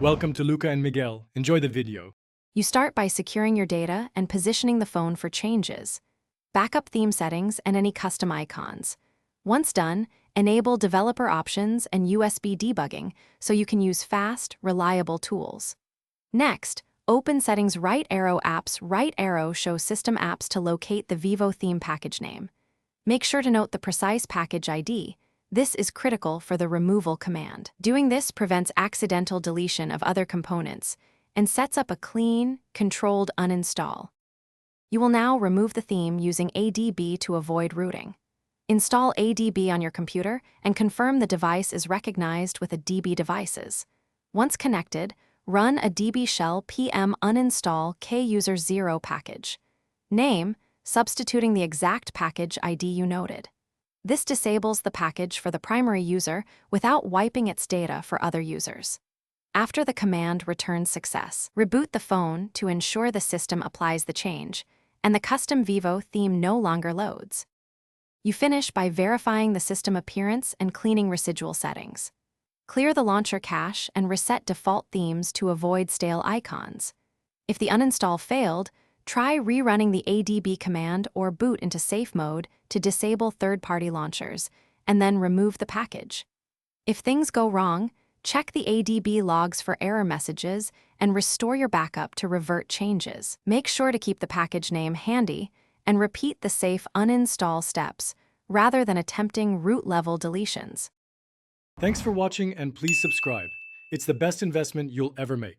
Welcome to Luca and Miguel. Enjoy the video. You start by securing your data and positioning the phone for changes. Backup theme settings and any custom icons. Once done, enable developer options and USB debugging so you can use fast, reliable tools. Next, open Settings right arrow apps. Right arrow shows system apps to locate the Vivo theme package name. Make sure to note the precise package ID. This is critical for the removal command. Doing this prevents accidental deletion of other components and sets up a clean, controlled uninstall. You will now remove the theme using ADB to avoid rooting. Install ADB on your computer and confirm the device is recognized with a DB devices. Once connected, run a DB shell pm uninstall kuser0 package. Name, substituting the exact package ID you noted. This disables the package for the primary user without wiping its data for other users. After the command returns success, reboot the phone to ensure the system applies the change, and the custom Vivo theme no longer loads. You finish by verifying the system appearance and cleaning residual settings. Clear the launcher cache and reset default themes to avoid stale icons. If the uninstall failed, try rerunning the ADB command or boot into safe mode to disable third-party launchers, and then remove the package. If things go wrong, check the ADB logs for error messages and restore your backup to revert changes. Make sure to keep the package name handy and repeat the safe uninstall steps rather than attempting root-level deletions. Thanks for watching and please subscribe. It's the best investment you'll ever make.